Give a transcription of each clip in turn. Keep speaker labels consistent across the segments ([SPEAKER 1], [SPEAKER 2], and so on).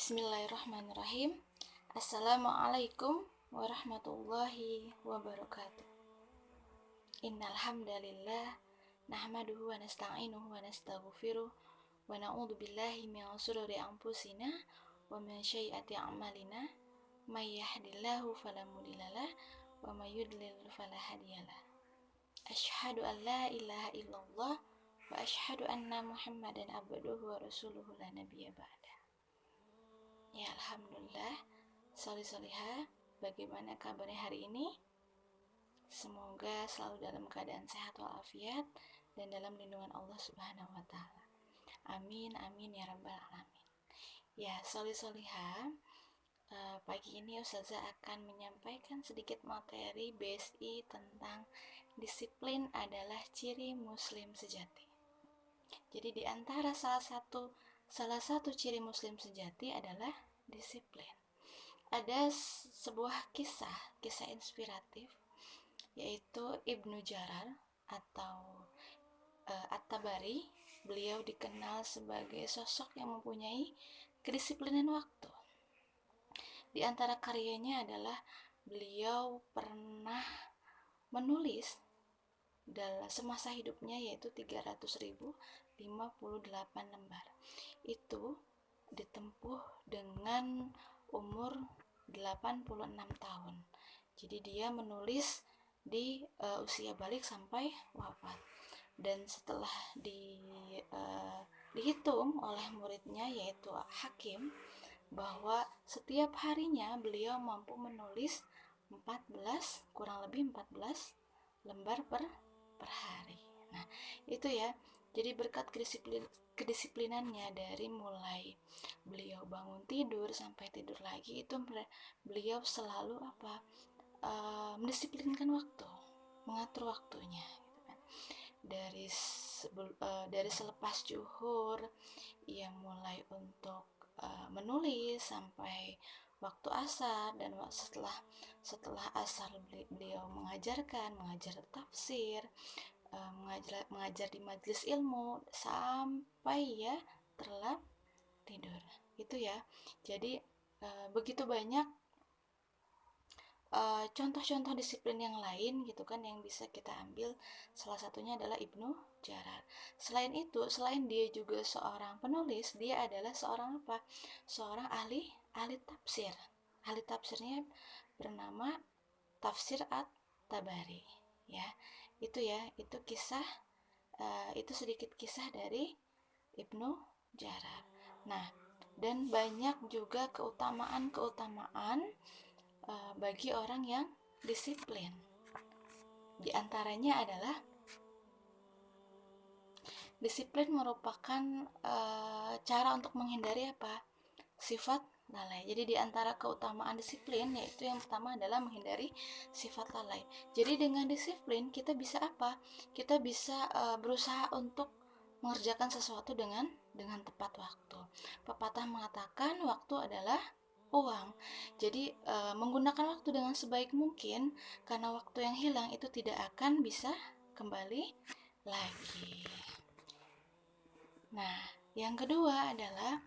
[SPEAKER 1] Bismillahirrahmanirrahim. Assalamualaikum warahmatullahi wabarakatuh. Innal hamdalillah nahmaduhu wa nasta'inuhu wa nastaghfiruh wa na'udzu billahi min shururi anfusina wa min sayyiati a'malina may yahdihillahu fala mudhillalah wa may yudlil fala hadiyalah. Asyhadu an la ilaha illallah wa asyhadu anna Muhammadan abduhu wa rasuluhu la nabiyya ba'da. Ya, alhamdulillah, solih-solihah, bagaimana kabarnya hari ini? Semoga selalu dalam keadaan sehat walafiat dan dalam lindungan Allah Subhanahu wa Ta'ala. Amin, amin ya rabbal alamin. Ya, solih-solihah, pagi ini Ustazah akan menyampaikan sedikit materi BSI tentang disiplin adalah ciri muslim sejati. Jadi di antara salah satu ciri muslim sejati adalah disiplin. Ada sebuah kisah inspiratif, yaitu Ibnu Jarar atau At-Tabari. Beliau dikenal sebagai sosok yang mempunyai kedisiplinan waktu. Di antara karyanya adalah beliau pernah menulis dalam semasa hidupnya yaitu 300.058 lembar. Itu ditempuh dengan umur 86 tahun. Jadi dia menulis di usia balik sampai wafat. Dan setelah dihitung oleh muridnya yaitu Hakim, bahwa setiap harinya beliau mampu menulis kurang lebih 14 lembar per hari. Nah, itu ya. Jadi berkat kedisiplinannya dari mulai beliau bangun tidur sampai tidur lagi, itu beliau selalu mendisiplinkan waktu, mengatur waktunya gitu kan. Dari selepas zuhur ia mulai untuk menulis sampai waktu asar, dan setelah asar beliau mengajar tafsir, mengajar di majelis ilmu sampai ya terlelap tidur. Itu ya. Jadi begitu banyak contoh-contoh disiplin yang lain gitu kan yang bisa kita ambil. Salah satunya adalah Ibnu Jarar. Selain itu, selain dia juga seorang penulis, dia adalah seorang ahli tafsir. Ahli tafsirnya bernama Tafsir At-Tabari ya. Itu kisah, itu sedikit kisah dari Ibnu Jarar. Nah, dan banyak juga keutamaan bagi orang yang disiplin. Di antaranya adalah disiplin merupakan cara untuk menghindari sifat lalai. Jadi di antara keutamaan disiplin yaitu yang pertama adalah menghindari sifat lalai. Jadi dengan disiplin kita bisa Kita bisa berusaha untuk mengerjakan sesuatu dengan tepat waktu. Pepatah mengatakan waktu adalah uang. Jadi menggunakan waktu dengan sebaik mungkin, karena waktu yang hilang itu tidak akan bisa kembali lagi. Nah, yang kedua adalah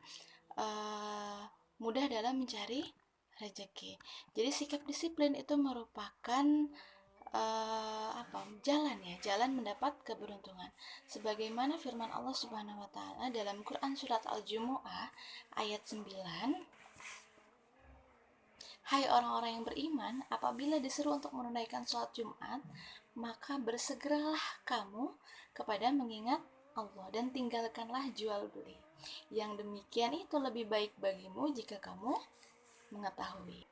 [SPEAKER 1] mudah dalam mencari rezeki. Jadi sikap disiplin itu merupakan jalan mendapat keberuntungan. Sebagaimana firman Allah Subhanahu wa taala dalam Quran surat Al-Jumu'ah ayat 9, hai orang-orang yang beriman, apabila disuruh untuk menunaikan sholat Jumat, maka bersegeralah kamu kepada mengingat Allah dan tinggalkanlah jual beli. Yang demikian itu lebih baik bagimu jika kamu mengetahui.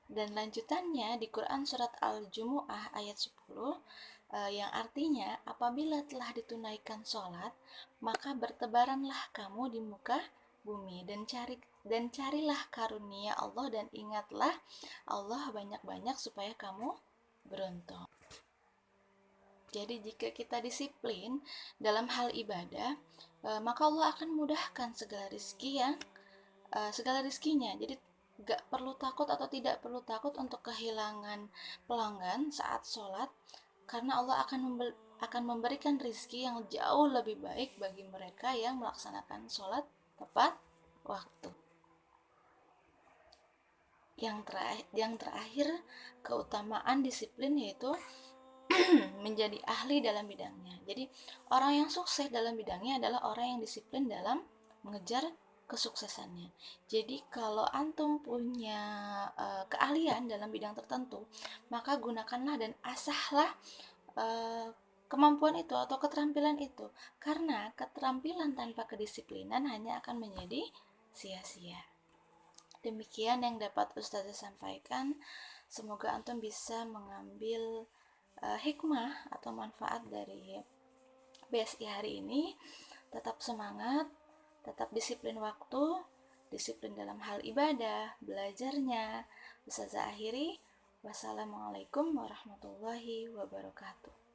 [SPEAKER 1] Dan lanjutannya di Quran surat Al-Jumu'ah ayat 10 yang artinya apabila telah ditunaikan sholat, maka bertebaranlah kamu di muka bumi dan carilah karunia Allah dan ingatlah Allah banyak-banyak supaya kamu beruntung. Jadi jika kita disiplin dalam hal ibadah, maka Allah akan mudahkan segala rizkinya. Jadi gak perlu takut atau tidak perlu takut untuk kehilangan pelanggan saat sholat, karena Allah akan memberikan rizki yang jauh lebih baik bagi mereka yang melaksanakan sholat tepat waktu. Yang terakhir, keutamaan disiplin yaitu menjadi ahli dalam bidangnya. Jadi orang yang sukses dalam bidangnya adalah orang yang disiplin dalam mengejar kesuksesannya. Jadi kalau antum punya keahlian dalam bidang tertentu, maka gunakanlah dan asahlah uh, kemampuan itu atau keterampilan itu, karena keterampilan tanpa kedisiplinan hanya akan menjadi sia-sia. Demikian yang dapat Ustazah sampaikan. Semoga antum bisa mengambil hikmah atau manfaat dari BSI hari ini. Tetap semangat, tetap disiplin waktu, disiplin dalam hal ibadah, belajarnya. Ustazah akhiri, wassalamualaikum warahmatullahi wabarakatuh.